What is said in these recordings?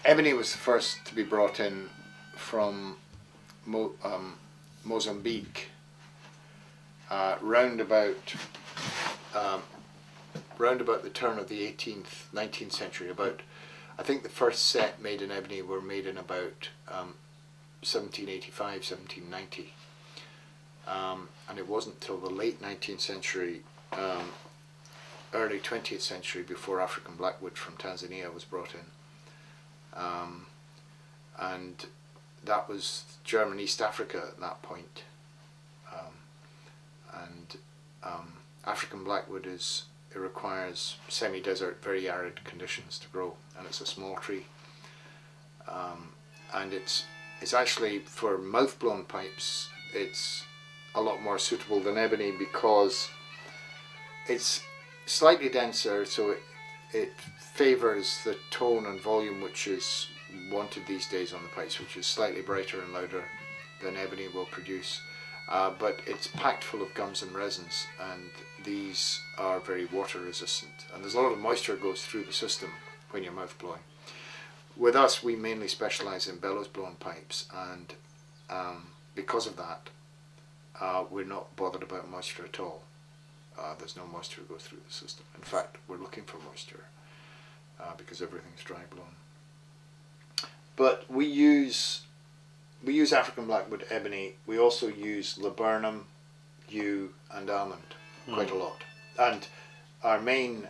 Ebony was the first to be brought in from Mozambique round about the turn of the 19th century. I think the first set made in ebony were made in about 1785, 1790, and it wasn't till the late 19th century, early 20th century, before African blackwood from Tanzania was brought in. And that was German East Africa at that point. African blackwood it requires semi-desert, very arid conditions to grow, and it's a small tree. And it's actually, for mouth-blown pipes, it's a lot more suitable than ebony because it's slightly denser, so it favours the tone and volume which is wanted these days on the pipes, which is slightly brighter and louder than ebony will produce. But it's packed full of gums and resins, and these are very water resistant, and there's a lot of moisture goes through the system when you're mouth blowing. With us, we mainly specialise in bellows blown pipes, and because of that, we're not bothered about moisture at all. There's no moisture to go through the system. In fact, we're looking for moisture because everything's dry blown. But we use African blackwood, ebony. We also use laburnum, yew and almond quite a lot. And our main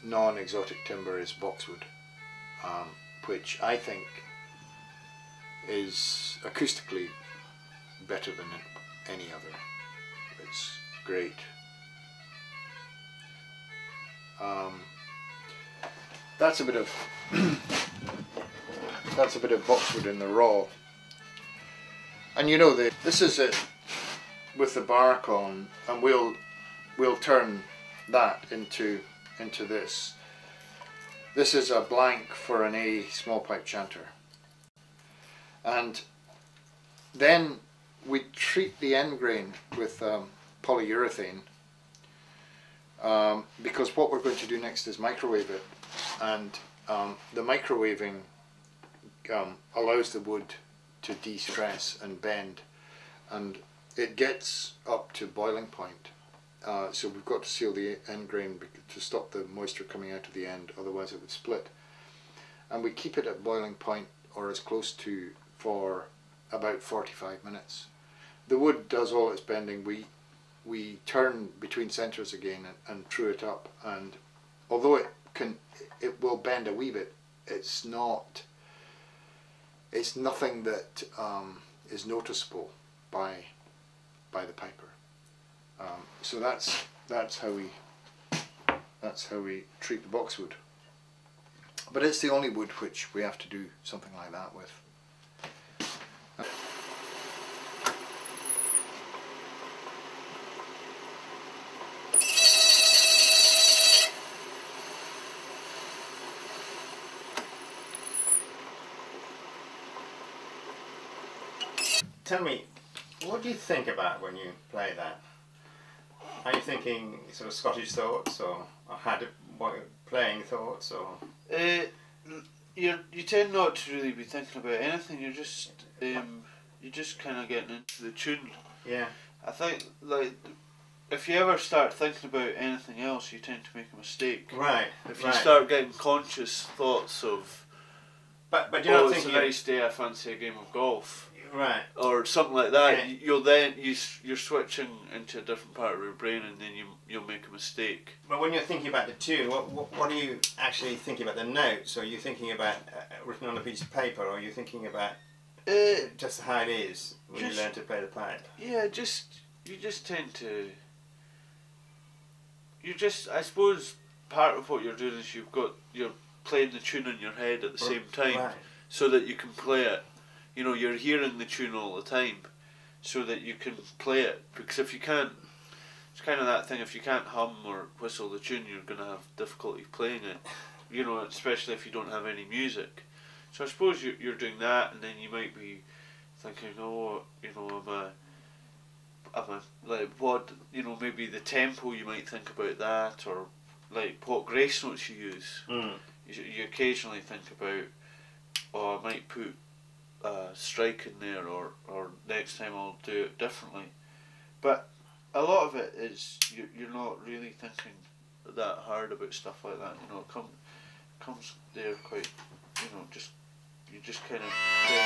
non-exotic timber is boxwood, which I think is acoustically better than any other. It's great. That's a bit of boxwood in the raw. And you know, this is it with the bark on, and we'll turn that into this. This is a blank for an A small pipe chanter. And then we treat the end grain with polyurethane, because what we're going to do next is microwave it, and the microwaving allows the wood to de-stress and bend, and it gets up to boiling point. So we've got to seal the end grain to stop the moisture coming out of the end, otherwise it would split. And we keep it at boiling point or as close to for about 45 minutes. The wood does all its bending. We turn between centres again and true it up, and although it will bend a wee bit, it's nothing that is noticeable by the piper. So that's how we treat the boxwood. But it's the only wood which we have to do something like that with. Tell me, what do you think about when you play that? Are you thinking sort of Scottish thoughts, or playing thoughts, or? You tend not to really be thinking about anything. You're just kind of getting into the tune. Yeah. I think, like, if you ever start thinking about anything else, you tend to make a mistake. Right. If you start getting conscious thoughts of, but you're not it's a nice day, I fancy a game of golf. Right. Or something like that. Yeah. You're switching into a different part of your brain, and then you'll make a mistake. But when you're thinking about the tune, what are you actually thinking about? The notes? Or are you thinking about written on a piece of paper, or are you thinking about just how it is when you learn to play the pipe? Yeah, you just tend to. I suppose part of what you're doing is you're playing the tune in your head at the same time, right, so that you can play it. You know, you're hearing the tune all the time, so that you can play it. Because if you can't, it's kind of that thing. If you can't hum or whistle the tune, you're going to have difficulty playing it. You know, especially if you don't have any music. So I suppose you're doing that, and then you might be thinking, oh, you know, like what, you know, maybe the tempo. You might think about that, or like what grace notes you use. You occasionally think about I might put a strike in there, or next time I'll do it differently. But a lot of it is you're not really thinking that hard about stuff like that. You know, it comes there quite, you know, you just kind of play